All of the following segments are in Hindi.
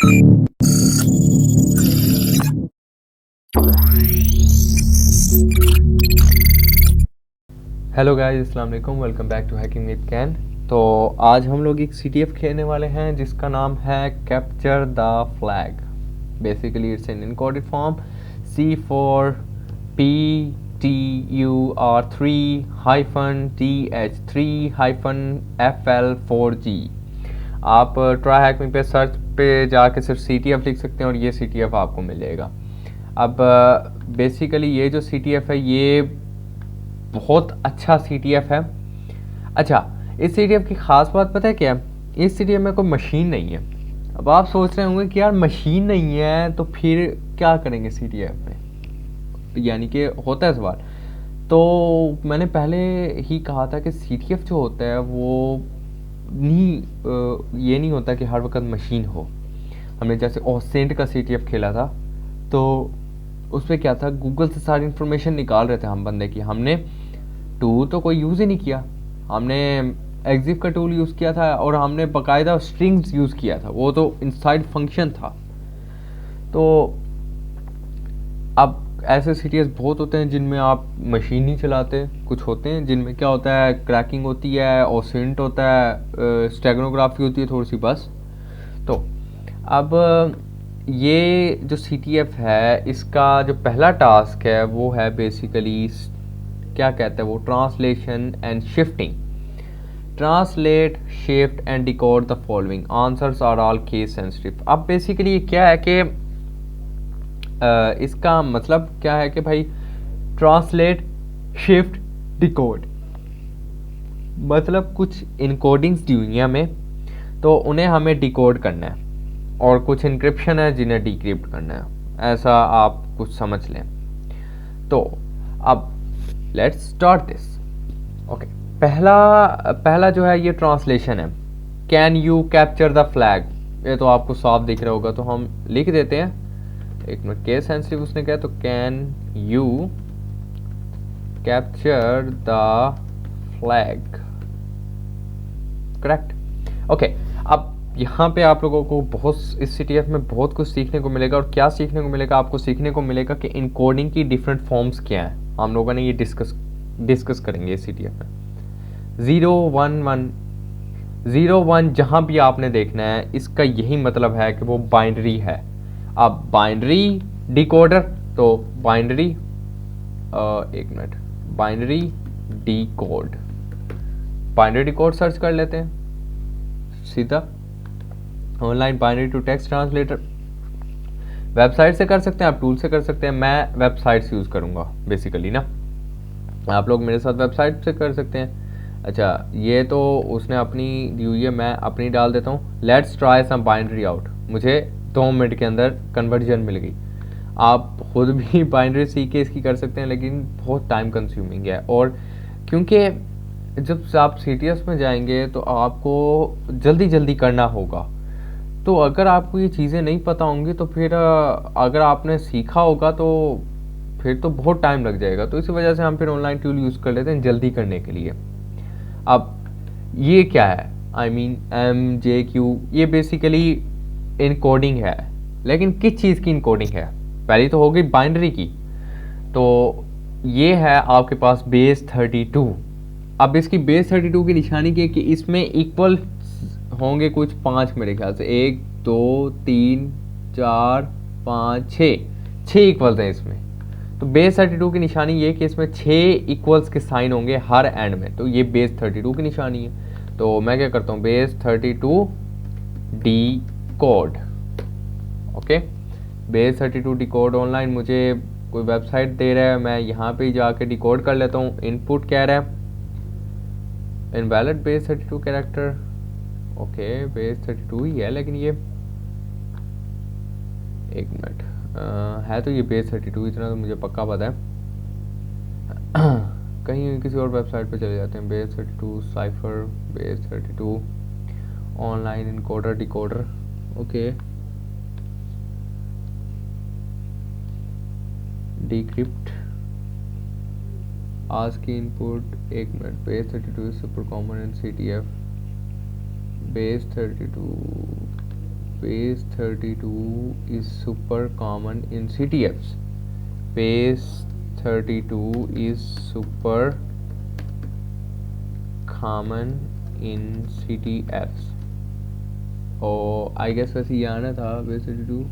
हेलो गाइस, अस्सलाम वालेकुम। Welcome back to hacking with Ken. तो आज हम लोग एक CTF खेलने वाले हैं जिसका नाम है capture the flag. Basically it's in encoded form C4PTUR3-TH3-FL4G। आप ट्राई हैकिंग पे सर्च पे जाके सिर्फ CTF लिख सकते हैं और ये CTF आपको मिल जाएगा। अब बेसिकली ये जो CTF है ये बहुत अच्छा CTF है। अच्छा, इस CTF की ख़ास बात पता है क्या है? इस CTF में कोई मशीन नहीं है। अब आप सोच रहे होंगे कि यार मशीन नहीं है तो फिर क्या करेंगे CTF में, यानी कि होता है सवाल। तो मैंने पहले ही कहा था कि CTF जो होता है वो ये नहीं होता कि हर वक्त मशीन हो। हमने जैसे ओसेंट का CTF खेला था, तो उसमें क्या था, गूगल से सारी इन्फॉर्मेशन निकाल रहे थे हम बंदे की। हमने टूल तो कोई यूज़ ही नहीं किया, हमने एग्जिफ का टूल यूज़ किया था और हमने बाकायदा स्ट्रिंग्स यूज़ किया था, वो तो इनसाइड फंक्शन था। तो अब ऐसे CTS बहुत होते हैं जिनमें आप मशीन नहीं चलाते, कुछ होते हैं जिनमें क्या होता है, क्रैकिंग होती है, ओसेंट होता है, स्टेगनोग्राफी होती है थोड़ी सी बस। तो अब ये जो CTF है इसका जो पहला टास्क है वो है बेसिकली क्या कहते हैं वो, translation and shifting. Translate, shift and decode the following answers are all case sensitive. अब बेसिकली ये क्या है कि इसका मतलब क्या है कि भाई ट्रांसलेट, शिफ्ट, डिकोड, मतलब कुछ इनकोडिंग्स दी हुई हैं हमें, तो उन्हें हमें डिकोड करना है, और कुछ इनक्रिप्शन है जिन्हें डिक्रिप्ट करना है। ऐसा आप कुछ समझ लें। तो अब लेट्स स्टार्ट दिस। ओके, पहला पहला जो है ये ट्रांसलेशन है। Can you capture the flag, ये तो आपको साफ दिख रहा होगा, तो हम लिख देते हैं। एक मिनट, केस सेंसिटिव उसने कहा, तो can you capture the flag, correct. Okay, अब यहाँ पे आप लोगों को बहुत इस CTF में बहुत कुछ सीखने को मिलेगा। और क्या सीखने को मिलेगा, आपको सीखने को मिलेगा कि इनकोडिंग की डिफरेंट फॉर्म्स क्या हैं। हम लोगों ने ये डिस्कस करेंगे इस CTF में। 011 01 जहाँ भी आपने देखना है, इसका यही मतलब है कि वो बाइनरी है। अब बाइनरी डिकोडर, तो बाइनरी एक minute, binary decode, binary decode search कर लेते हैं सीधा। Online binary to text translator website से कर सकते हैं, आप टूल से कर सकते हैं। मैं वेबसाइट से यूज़ करूँगा बेसिकली ना, आप लोग मेरे साथ वेबसाइट से कर सकते हैं। अच्छा, ये तो उसने अपनी दी हुई है, मैं अपनी डाल देता हूँ। Let's try some binary out. मुझे 2 मिनट के अंदर कन्वर्जन मिल गई। आप खुद भी बाइनरी सीख के इसकी कर सकते हैं, लेकिन बहुत टाइम कंज्यूमिंग है। और क्योंकि जब आप CTS में जाएंगे तो आपको जल्दी जल्दी करना होगा, तो अगर आपको ये चीज़ें नहीं पता होंगी तो फिर अगर आपने सीखा होगा तो फिर तो बहुत टाइम लग जाएगा। तो इसी वजह से हम फिर ऑनलाइन टूल यूज़ कर लेते हैं जल्दी करने के लिए। अब ये क्या है, आई मीन MJQ, ये बेसिकली इनकोडिंग है। लेकिन किस चीज़ की इनकोडिंग है? पहली तो हो गई बाइनरी की, तो ये है आपके पास बेस 32। अब इसकी बेस 32 की निशानी की कि इसमें इक्वल होंगे कुछ 5, मेरे ख्याल से 1 2 3 4 5 6, 6 इक्वल्स हैं इसमें। तो बेस 32 की निशानी ये कि इसमें 6 इक्वल्स के साइन होंगे हर एंड में, तो ये बेस 32 की निशानी है। तो मैं क्या करता हूँ, base 32 D code. Okay, base 32 D code online मुझे कोई वेबसाइट दे रहा है, मैं यहाँ पे जाके डिकोड कर लेता हूँ। इनपुट कह रहा है invalid base 32 character. Okay, base 32 ही है, लेकिन ये एक मिनट, है तो ये बेस 32, इतना तो मुझे पक्का पता है। कहीं किसी और वेबसाइट पे चले जाते हैं। Base 32 cipher, base 32 online encoder decoder. Okay, decrypt आज की इनपुट, एक minute, base 32 is super common in CTF। Base 32 base 32 is super common in CTFs. Base 32 is super common in CTFs. और आई गेस वैसे ये आना था base 32,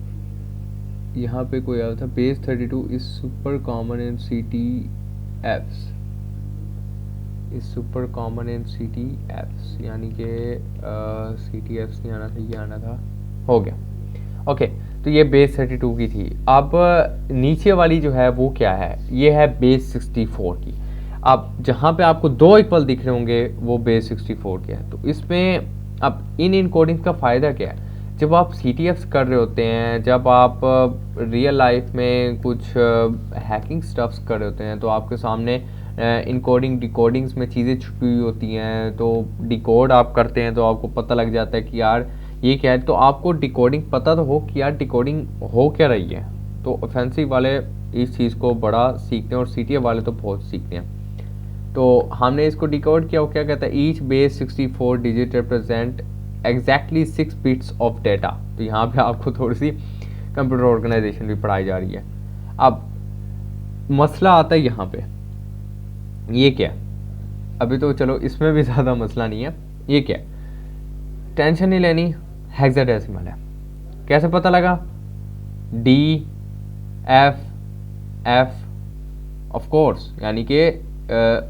यहाँ पे कोई आया था base 32 is super common in CTFs, is super common in CTFs, यानी कि CTFs नहीं आना था, ये आना था, हो गया। ओके तो ये बेस 32 की थी। अब नीचे वाली जो है वो क्या है, ये है बेस 64 की। अब जहाँ पे आपको दो इक्वल दिख रहे होंगे वो बेस 64 के है। तो इसमें अब इन इनकोडिंग्स का फ़ायदा क्या है, जब आप CTFs कर रहे होते हैं, जब आप रियल लाइफ में कुछ हैकिंग स्टफ्स कर रहे होते हैं, तो आपके सामने इनकोडिंग डिकोडिंग्स में चीज़ें छुपी हुई होती हैं, तो डिकोड आप करते हैं तो आपको पता लग जाता है कि यार ये क्या है। तो आपको डिकोडिंग पता तो हो कि यार डिकोडिंग हो क्या रही है। तो ऑफेंसिव वाले इस चीज़ को बड़ा सीखते हैं और CTF वाले तो बहुत सीखते हैं। तो हमने इसको डिकोड किया, वो क्या कहता है, each base 64 digit represent exactly 6 bits of data. तो यहाँ पे आपको थोड़ी सी कंप्यूटर ऑर्गेनाइजेशन भी पढ़ाई जा रही है। अब मसला आता है यहाँ पे, ये क्या है, अभी तो चलो इसमें भी ज़्यादा मसला नहीं है। ये क्या है, टेंशन नहीं लेनी, हेक्साडेसिमल है। कैसे पता लगा, D F F of course, यानी कि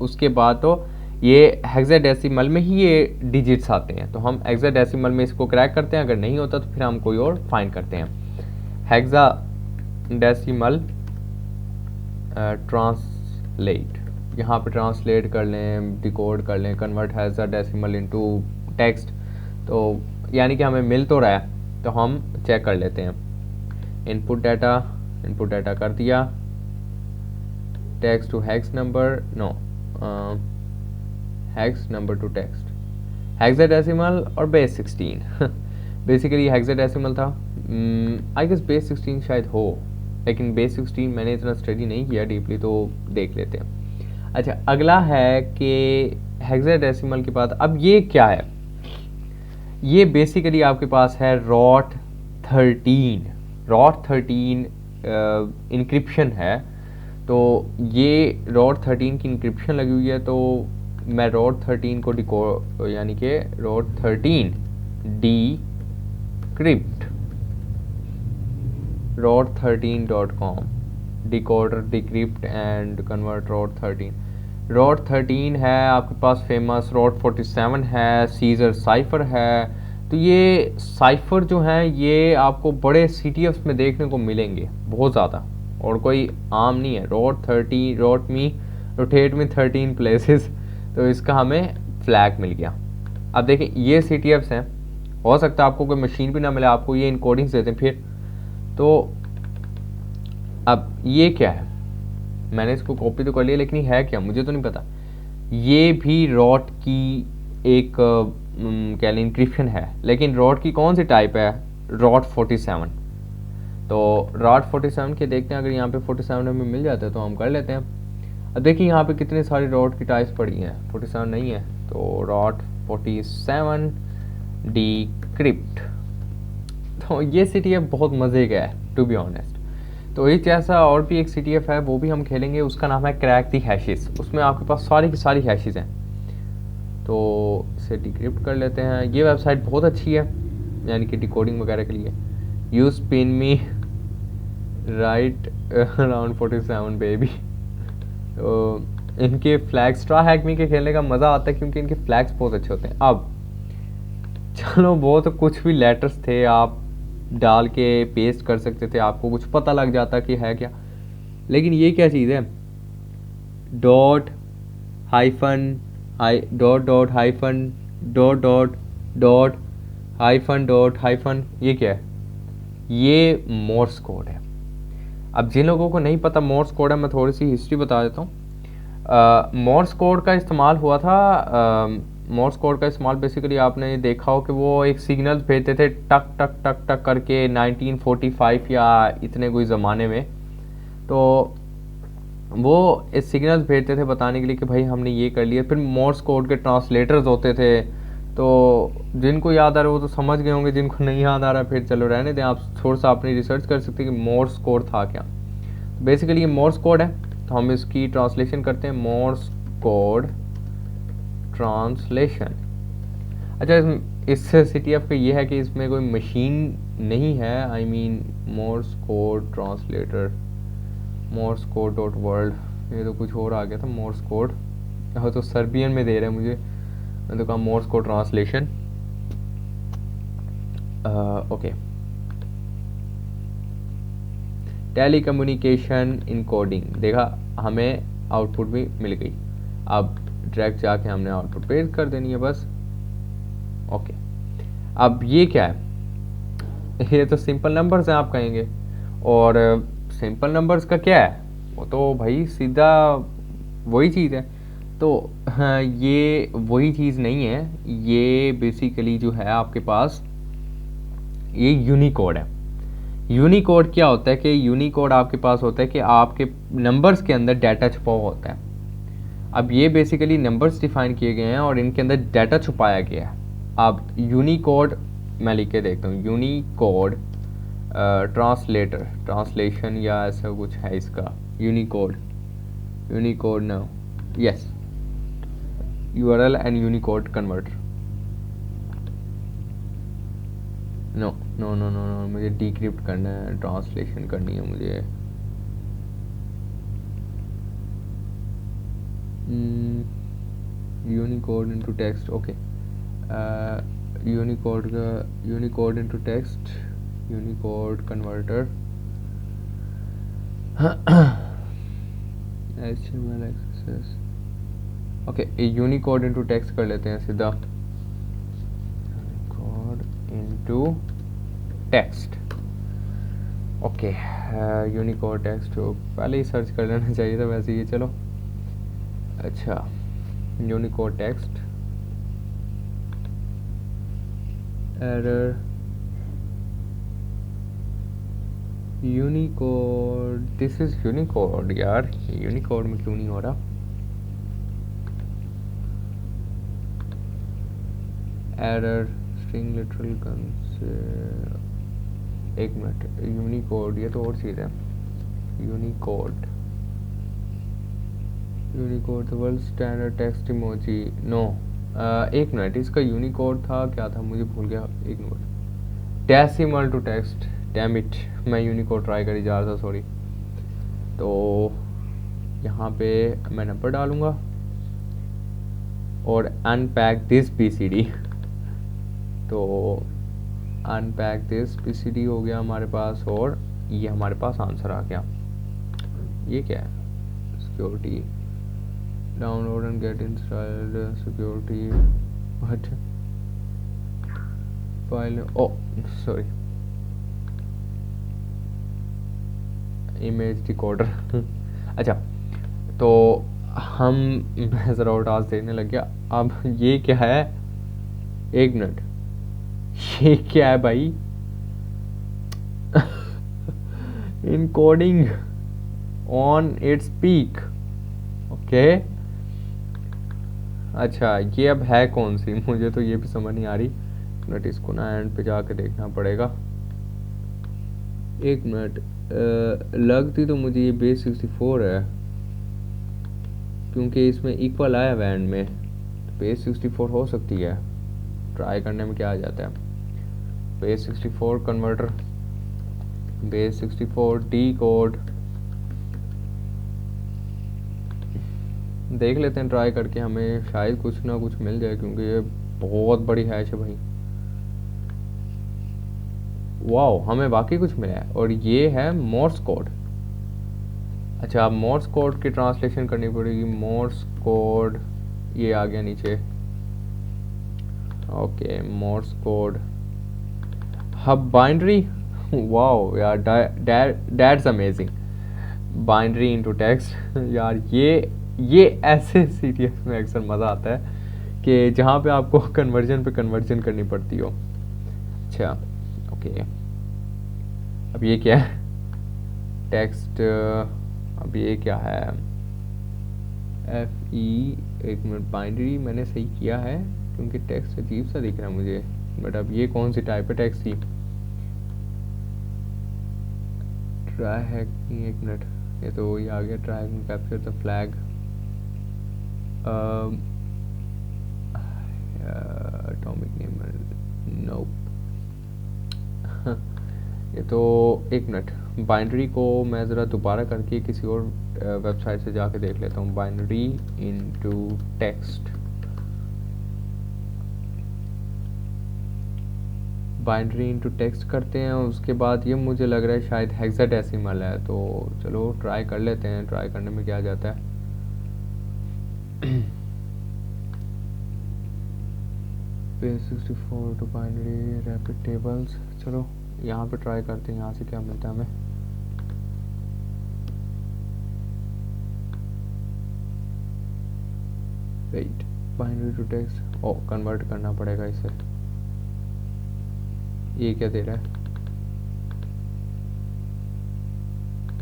उसके बाद तो ये हेक्साडेसिमल में ही ये डिजिट्स आते हैं। तो हम हेक्साडेसिमल में इसको क्रैक करते हैं, अगर नहीं होता तो फिर हम कोई और फाइंड करते हैं। हेक्साडेसिमल ट्रांसलेट, यहाँ पे ट्रांसलेट कर लें, डिकोड कर लें, कन्वर्ट हेक्साडेसिमल इनटू टेक्स्ट। तो यानी कि हमें मिल तो रहा है, तो हम चेक कर लेते हैं। इनपुट डाटा कर दिया, text to hex number, no hex number to text, hexadecimal और बेस 16 बेसिकली हेक्साडेसिमल था। आई गेस बेस 16 शायद हो, लेकिन बेस 16 मैंने इतना स्टडी नहीं किया डीपली, तो देख लेते हैं। अच्छा, अगला है कि हेक्साडेसिमल के बाद अब ये क्या है, ये बेसिकली आपके पास है ROT 13। ROT 13 इंक्रिप्शन है। तो ये ROT 13 की इंक्रिप्शन लगी हुई है। तो मैं ROT 13 को यानी कि ROT 13 decrypt ROT13.com decoder decrypt and convert ROT 13। ROT 13 है आपके पास फेमस, ROT 47 है, सीजर साइफर है। तो ये साइफर जो हैं ये आपको बड़े CTFs में देखने को मिलेंगे बहुत ज़्यादा, और कोई आम नहीं है। ROT 13 रोटेट में 13 प्लेसेस, तो इसका हमें फ्लैग मिल गया। अब देखें ये CTFs हैं, हो सकता है आपको कोई मशीन भी ना मिले, आपको ये इनकोडिंग्स देते हैं फिर। तो अब ये क्या है, मैंने इसको कॉपी तो कर लिया, लेकिन ये है क्या मुझे तो नहीं पता। ये भी ROT की एक क्या इंक्रिप्शन है, लेकिन ROT की कौन सी टाइप है, ROT 47। तो ROT 47 के देखते हैं, अगर यहाँ पे 47 हमें मिल जाता है तो हम कर लेते हैं। अब देखिए यहाँ पे कितने सारी ROT की टाइप्स पड़ी हैं, 47 नहीं है, तो ROT 47 decrypt। तो ये CTF बहुत मज़े का है टू बी ऑनेस्ट। तो एक जैसा और भी एक CTF है, वो भी हम खेलेंगे, उसका नाम है क्रैक दी हैशेस। उसमें आपके पास सारी की सारी हैशेस हैं, तो इसे डिक्रिप्ट कर लेते हैं। ये वेबसाइट बहुत अच्छी है, यानी कि डिकोडिंग वगैरह के लिए। यूज पिन मी राइट अराउंड 47 बेबी। तो इनके फ्लैग स्ट्रा हैकमी के खेलने का मज़ा आता है, क्योंकि इनके फ्लैग्स बहुत अच्छे होते हैं। अब चलो वो तो कुछ भी लेटर्स थे, आप डाल के पेस्ट कर सकते थे, आपको कुछ पता लग जाता कि है क्या। लेकिन ये क्या चीज़ है, dot hyphen dot dot hyphen dot dot dot hyphen dot hyphen, ये क्या है, ये मोर्स कोड है। अब जिन लोगों को नहीं पता मोर्स कोड है, मैं थोड़ी सी हिस्ट्री बता देता हूँ। मोर्स कोड का इस्तेमाल हुआ था, मोर्स कोड का इस्तेमाल बेसिकली आपने देखा हो कि वो एक सिग्नल्स भेजते थे टक टक टक टक करके 1945 या इतने कोई ज़माने में। तो वो इस सिग्नल्स भेजते थे बताने के लिए कि भाई हमने ये कर लिया। फिर मोर्स कोड के ट्रांसलेटर्स होते थे, तो जिनको याद आ रहा है वो तो समझ गए होंगे, जिनको नहीं याद आ रहा फिर चलो रहने दें, आप थोड़ा सा अपनी रिसर्च कर सकते हैं कि मोर्स कोड था क्या। बेसिकली ये मोर्स कोड है, तो हम इसकी ट्रांसलेशन करते हैं, मोर्स कोड ट्रांसलेशन। अच्छा, इस CTF का ये है कि इसमें कोई मशीन नहीं है, I mean Morse code translator, Morse code dot world, ये तो कुछ और आ गया था मोर्स कोड, तो सर्बियन में दे रहे हैं मुझे, मैं तो कहा Morse code translation. Okay, telecommunication encoding, देखा हमें आउटपुट भी मिल गई, अब डायरेक्ट जाके हमने आउटपुट पेस्ट कर देनी है बस। ओके, अब ये क्या है, ये तो सिंपल नंबर्स हैं आप कहेंगे, और सिंपल नंबर्स का क्या है, वो तो भाई सीधा वही चीज़ है। तो हाँ, ये वही चीज़ नहीं है, ये बेसिकली जो है आपके पास ये यूनिकोड है। यूनिकोड क्या होता है कि यूनिकोड आपके पास होता है कि आपके नंबर्स के अंदर डाटा छुपा हुआ होता है। अब ये बेसिकली नंबर्स डिफाइन किए गए हैं और इनके अंदर डाटा छुपाया गया है। अब यूनिकोड मैं लिख के देखता हूँ, यूनिकोड ट्रांसलेटर, ट्रांसलेशन या ऐसा कुछ है इसका, Unicode, Unicode no, yes, URL and Unicode converter, no no no no no, मुझे डिक्रिप्ट करना है, ट्रांसलेशन करनी है मुझे। Unicode into text, okay, Unicode का Unicode into text, Unicode converter, HTML access, okay, Unicode into text कर लेते हैं सीधा, Unicode into text, okay, Unicode text, तो पहले ही सर्च कर लेना चाहिए था वैसे ये, चलो अच्छा, Unicode text, error, Unicode, this is Unicode, यार यूनिकोड में क्यों नहीं हो रहा, एरर, स्ट्रिंग लिटरल एक मिनट, यूनिकोड ये तो और चीज़ है, Unicode, Unicode the world standard text emoji, no, एक मिनट, इसका यूनिकोड था क्या था, मुझे भूल गया, एक minute, decimal to text, damn it, मैं यूनिकोड ट्राई करी जा रहा था, सॉरी। तो यहाँ पे मैं नंबर डालूँगा और अनपैक दिस PCD, तो अनपैक दिस PCD हो गया हमारे पास, और ये हमारे पास आंसर आ गया। ये क्या है, security, download and get installed, security, what, file, oh sorry, image decoder, अच्छा, तो हम मैं ज़रा और टास्क देखने लग गया। अब ये क्या है, एक मिनट, ये क्या है भाई, encoding on its peak, okay, अच्छा ये अब है कौन सी, मुझे तो ये भी समझ नहीं आ रही, मिनट, इसको ना एंड पे जाके देखना पड़ेगा, एक मिनट, लगती तो मुझे ये बेस 64 है, क्योंकि इसमें इक्वल आया बैंड में, तो बेस 64 हो सकती है, ट्राई करने में क्या आ जाता है, base 64 converter, base 64 D code, देख लेते हैं ट्राई करके, हमें शायद कुछ ना कुछ मिल जाए, क्योंकि ये बहुत बड़ी हैश है भाई, वाओ, हमें बाकी कुछ मिला है, और ये है मोर्स कोड। अच्छा, अब मोर्स कोड की ट्रांसलेशन करनी पड़ेगी, मोर्स कोड, ये आ गया नीचे, okay, Morse code, hub binary, wow यार, that's amazing, binary into text, यार ये ऐसे CTF में अक्सर मज़ा आता है कि जहाँ पे आपको कन्वर्जन पे कन्वर्जन करनी पड़ती हो। अच्छा, ओके, अब ये क्या है, टेक्स्ट, अब ये क्या है, FE, एक मिनट, बाइनरी मैंने सही किया है, क्योंकि टेक्स्ट अजीब सा दिख रहा है मुझे, बट अब ये कौन सी टाइप है टेक्स्ट की। ट्राई हैकिंग, एक मिनट, ये तो वही आ गया, try hacking capture the flag, atomic namer, nope. ये तो एक मिनट, बाइनरी को मैं ज़रा दोबारा करके किसी और वेबसाइट से जाके देख लेता हूँ। Binary into text, binary into text करते हैं, उसके बाद ये मुझे लग रहा है शायद हेक्साडेसिमल है, तो चलो ट्राई कर लेते हैं, ट्राई करने में क्या जाता है। Base 64 to binary rapid tables, चलो यहाँ पे ट्राई करते हैं, यहाँ से क्या मिलता है हमें। वेट, बाइनरी टू टेक्स्ट, ओ कन्वर्ट करना पड़ेगा इसे। ये क्या दे रहा है,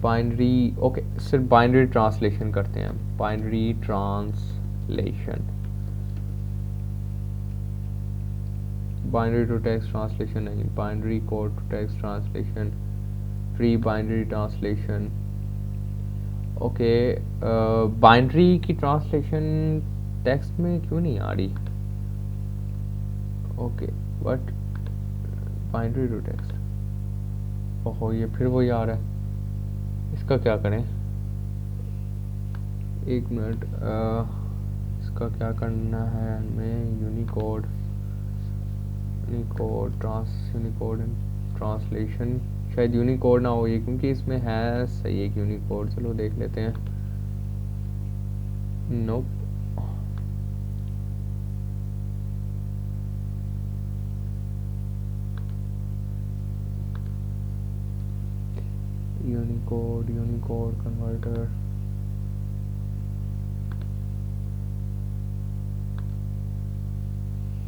बाइनरी, ओके, सिर्फ बाइनरी ट्रांसलेशन करते हैं, binary translation, binary to text translation नहीं, binary code to text translation, pre binary translation. Okay, binary की ट्रांसलेशन टेक्स्ट में क्यों नहीं आ रही। Okay, but binary to text, ओहो ये फिर वही आ रहा है, इसका क्या करें, एक मिनट, इसका क्या करना है हमें, यूनिकोड, यूनिकोड ट्रांसलेशन, शायद यूनिकोड ना हो ये, क्योंकि इसमें है सही एक यूनिकोड, चलो देख लेते हैं। नोप, यूनिकोड कन्वर्टर,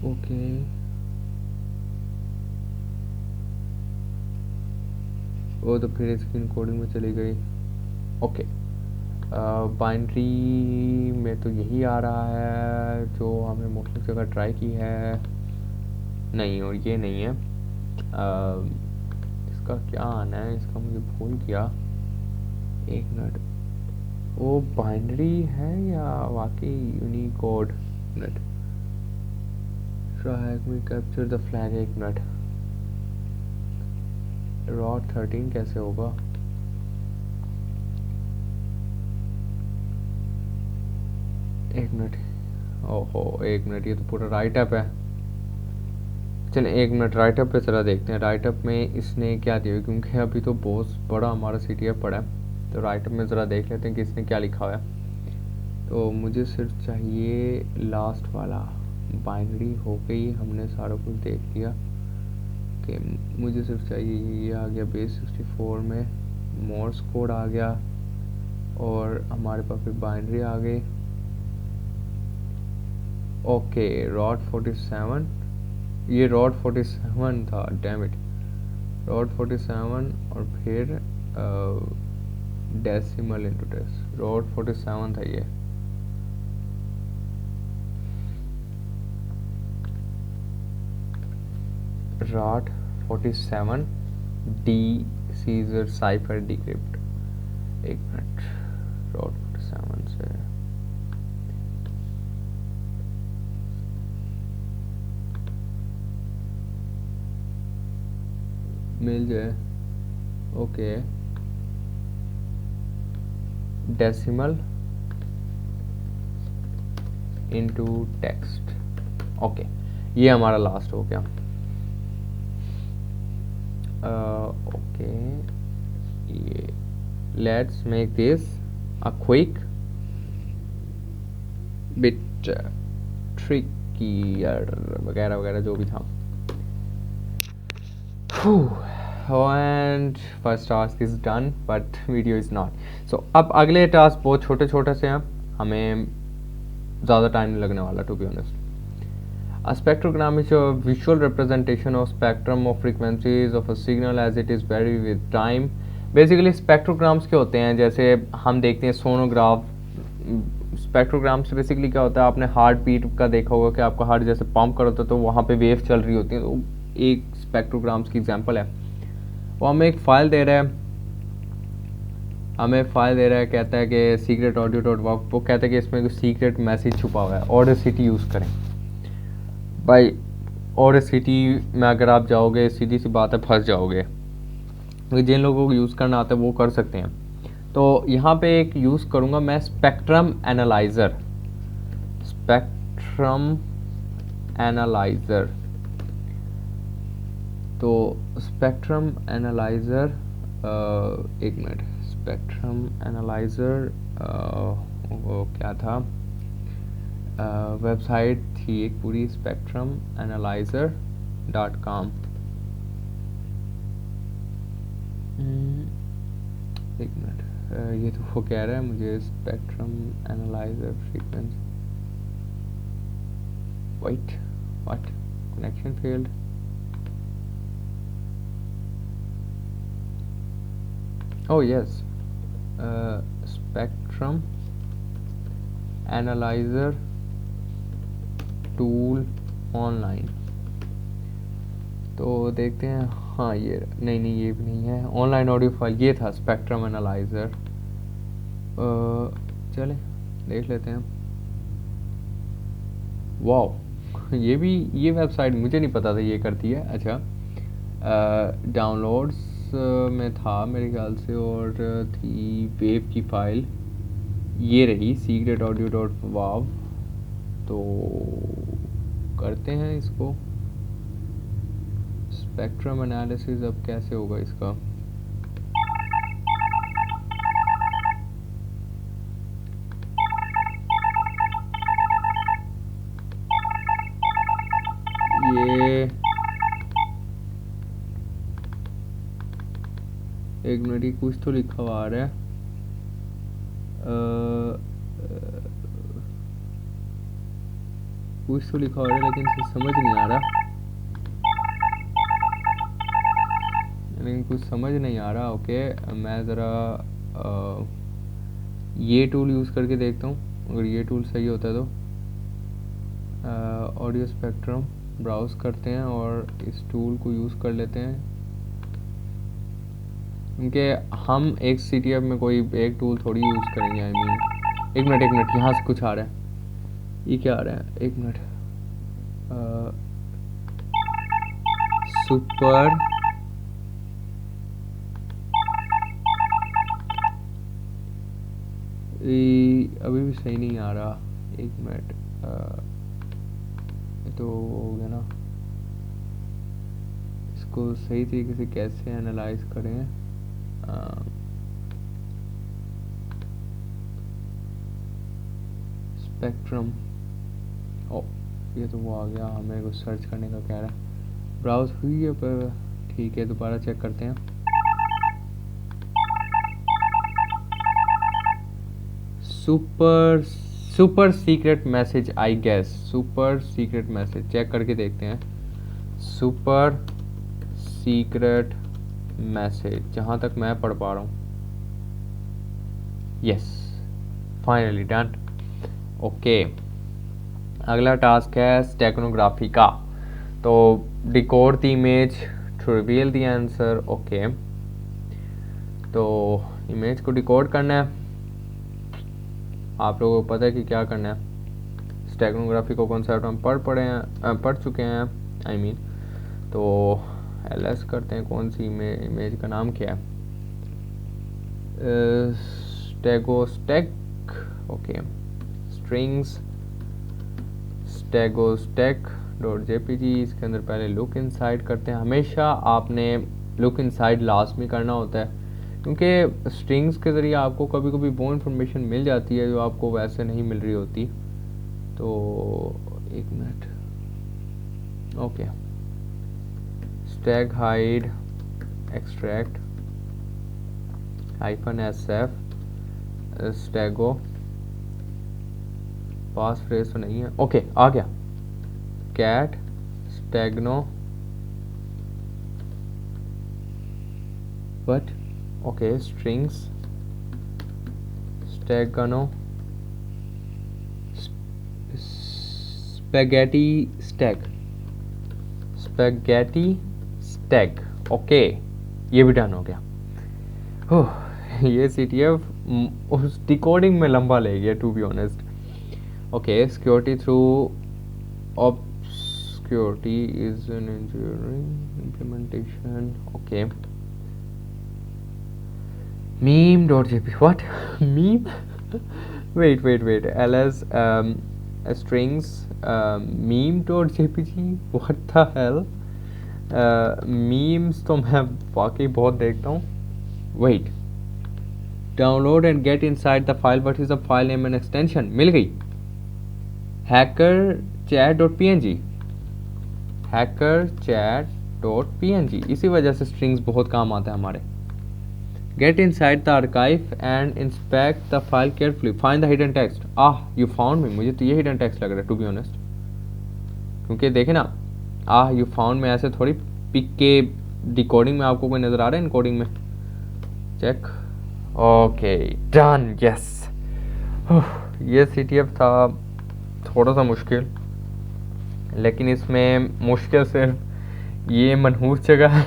ओके, वो तो फिर इसकी इनकोडिंग में चली गई। ओके, बाइनरी में तो यही आ रहा है जो हमने मोस्टली जगह ट्राई की है, नहीं, और ये नहीं है। इसका क्या आना है, इसका मुझे भूल गया, एक मिनट, वो बाइनरी है या वाकई यूनिकोड, मिनट, ट्राई में कैप्चर द फ्लैग, एक मिनट, रॉट 13 कैसे होगा, एक मिनट, ओहो एक मिनट, ये तो पूरा राइट अप है, चलें एक मिनट राइट अप पे चला देखते हैं, राइट अप में इसने क्या दिया, क्योंकि अभी तो बहुत बड़ा हमारा CTF पड़ा है, तो राइट अप में ज़रा देख लेते हैं कि इसने क्या लिखा हुआ है। तो मुझे सिर्फ चाहिए लास्ट वाला, बाइनरी हो गई, हमने सारा कुछ देख लिया कि मुझे सिर्फ चाहिए ये आ गया, बेस 64 में मोर्स कोड आ गया, और हमारे पास फिर बाइनरी आ गई। ओके, रॉट 47, ये रॉट 47 था, डैम इट, रॉट 47 और फिर डेसिमल इनटू टेक्स्ट, रॉट 47 था ये, ROT 47 D Caesar cipher decrypt, एक मिनट, रॉट 47 से मिल जाए, okay, decimal into text, okay, ये हमारा लास्ट हो गया। ओके, ये let's make this a quick bit trickier वगैरह वगैरह जो भी था। And first task is done but video is not, so अब अगले टास्क बहुत छोटे छोटे से हैं, हमें ज़्यादा टाइम नहीं लगने वाला to be honest. A spectrogram is a visual representation of spectrum of frequencies of a signal as it is vary with time. Basically spectrograms क्या होते हैं, जैसे हम देखते हैं सोनोग्राफ स्पेक्ट्रोग्राम से बेसिकली क्या होता है, आपने हार्ट बीट का देखा होगा कि आपका हार्ट जैसे पंप कर होता है तो वहाँ पे वेव चल रही होती है, तो एक स्पेक्ट्रोग्राम्स की एग्जांपल है। वो हमें एक फ़ाइल दे रहा है, कहता है कि सीक्रेट ऑडियो डॉट वॉक, वो कहता है कि इसमें कोई सीक्रेट मैसेज छुपा हुआ है, ऑडेसिटी यूज़ करें। भाई ऑडेसिटी में अगर आप जाओगे सीधी सी बात है फंस जाओगे, क्योंकि जिन लोगों को यूज़ करना आता है वो कर सकते हैं। तो यहाँ पे एक यूज़ करूँगा मैं स्पेक्ट्रम एनालाइज़र। तो स्पेक्ट्रम एनालाइज़र, एक मिनट, स्पेक्ट्रम एनालाइज़र वो क्या था, वेबसाइट थी एक पूरी, spectrumanalyzer.com। एक मिनट, ये तो वो कह रहा है मुझे spectrum analyser frequency, what connection failed. Oh yes, spectrum analyzer tool online। तो देखते हैं, हाँ ये नहीं ये भी नहीं है, ऑनलाइन ऑडियो फाइल ये था स्पेक्ट्रम एनालाइज़र। चले देख लेते हैं। वाह, ये वेबसाइट मुझे नहीं पता था ये करती है। अच्छा, डाउनलोड्स में था मेरे ख्याल से, और थी वेव की फ़ाइल, ये रही सीक्रेट ऑडियो डॉट वाव। तो करते हैं इसको स्पेक्ट्रम एनालिसिस। अब कैसे होगा इसका, ये एक मिनट, ये कुछ तो लिखा हुआ आ रहा है, कुछ तो लिखा हो रहा है लेकिन इसे समझ नहीं आ रहा, लेकिन कुछ समझ नहीं आ रहा। ओके, मैं ज़रा ये टूल यूज़ करके देखता हूँ, अगर ये टूल सही होता है तो। ऑडियो स्पेक्ट्रम ब्राउज़ करते हैं और इस टूल को यूज़ कर लेते हैं, क्योंकि हम एक CTF में कोई एक टूल थोड़ी यूज़ करेंगे। आई मीन एक मिनट, यहाँ से कुछ आ रहा है, ये क्या आ रहा है, एक मिनट, सुपर अभी भी सही नहीं आ रहा, एक मिनट, तो हो गया ना, इसको सही तरीके से कैसे एनालाइज करें। स्पेक्ट्रम, ओ ये तो वो आ गया, हमें कुछ सर्च करने का कह रहा है, ब्राउज हुई है पर ठीक है, दोबारा चेक करते हैं। Super secret message, I guess super secret message, check करके देखते हैं। सुपर सीक्रेट मैसेज, जहाँ तक मैं पढ़ पा रहा हूँ, यस, फाइनली डन। ओके, अगला टास्क है स्टेगनोग्राफी का। तो decode the image to reveal the answer. Okay, तो इमेज को डिकोड करना है, आप लोगों को पता है कि क्या करना है। स्टेगनोग्राफी को कॉन्सेप्ट हम पढ़ चुके हैं, आई मीन। तो एलएस करते हैं, कौन सी इमेज का नाम क्या है, स्टेगोस्टेक। ओके, स्ट्रिंग्स स्टेगोस्टेक डॉट जेपीजी, इसके अंदर पहले लुक इनसाइड करते हैं। हमेशा आपने लुक इनसाइड लास्ट में करना होता है, क्योंकि स्ट्रिंग्स के ज़रिए आपको कभी कभी वो इन्फॉर्मेशन मिल जाती है जो आपको वैसे नहीं मिल रही होती। तो एक minute, okay, steghide extract -SF stego, passphrase तो नहीं है। ओके, आ गया, cat stegano but, okay, strings stegano spaghetti stack, spaghetti stack, okay ये भी डन हो गया। ओह ये CTF उस डिकोडिंग में लंबा ले गया to be honest. Okay security through obscurity is an engineering implementation, okay meme.jpg what meme wait ls strings meme.jpg what the hell memes तो मैं वाकई बहुत देखता हूँ। wait download and get inside the file, what is the file name and extension, मिल गई hackerchat.png, hackerchat.png, इसी वजह से स्ट्रिंग्स बहुत काम आता है हमारे। Get inside the archive and inspect the file carefully, find the hidden text. You found me, मुझे तो ये हिडन टेक्स्ट लग रहा है टू बी ऑनेस्ट, क्योंकि देखे ना यू फाउंड में ऐसे थोड़ी पिक के डिकोडिंग में आपको कोई नज़र आ रहा है, इनकोडिंग में चेक। Okay done, yes. ये CTF था थोड़ा सा मुश्किल, लेकिन इसमें मुश्किल सिर्फ ये मनहूस जगह है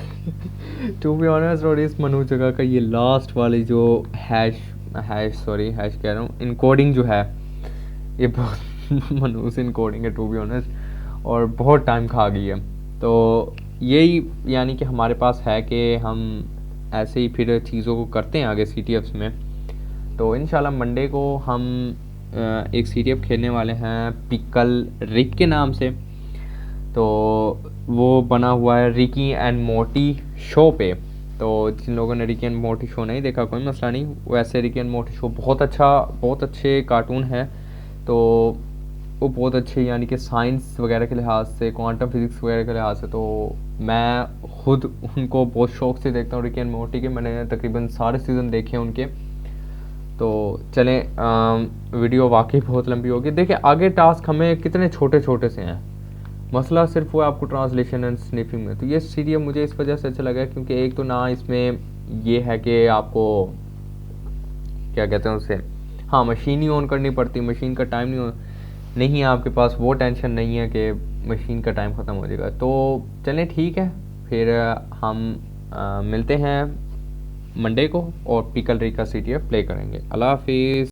टू बी ऑनेस्ट, और इस मनहूस जगह का ये लास्ट वाली जो हैश कह रहा हूँ, इनकोडिंग जो है ये बहुत मनहूस इनकोडिंग है टू बी ऑनेस्ट, और बहुत टाइम खा गई है। तो यही यानी कि हमारे पास है कि हम ऐसे ही फिर चीज़ों को करते हैं आगे CTFs में। तो इंशाल्लाह मंडे को हम एक CTF खेलने वाले हैं पिकल रिक के नाम से। तो वो बना हुआ है रिकी एंड मोटी शो पे। तो जिन लोगों ने रिकी एंड मोटी शो नहीं देखा कोई मसला नहीं, वैसे रिकी एंड मोटी शो बहुत अच्छे कार्टून है। तो वो बहुत अच्छे यानी कि साइंस वगैरह के लिहाज से, क्वांटम फिज़िक्स वगैरह के लिहाज से, तो मैं खुद उनको बहुत शौक़ से देखता हूँ रिकी एंड मोटी के। मैंने तकरीबन सारे सीज़न देखे उनके। तो चलें वीडियो वाकई बहुत लंबी होगी। देखिए आगे टास्क हमें कितने छोटे छोटे से हैं, मसला सिर्फ वो आपको ट्रांसलेशन एंड स्निफिंग में। तो ये CTF मुझे इस वजह से अच्छा लगा क्योंकि एक तो ना इसमें ये है कि आपको क्या कहते हैं उसे, मशीन ही ऑन करनी पड़ती, मशीन का टाइम नहीं है आपके पास, वो टेंशन नहीं है कि मशीन का टाइम ख़त्म हो जाएगा। तो चलें ठीक है, फिर हम मिलते हैं मंडे को और पिकल रिक का CTF प्ले करेंगे। अल्लाह हाफिज़।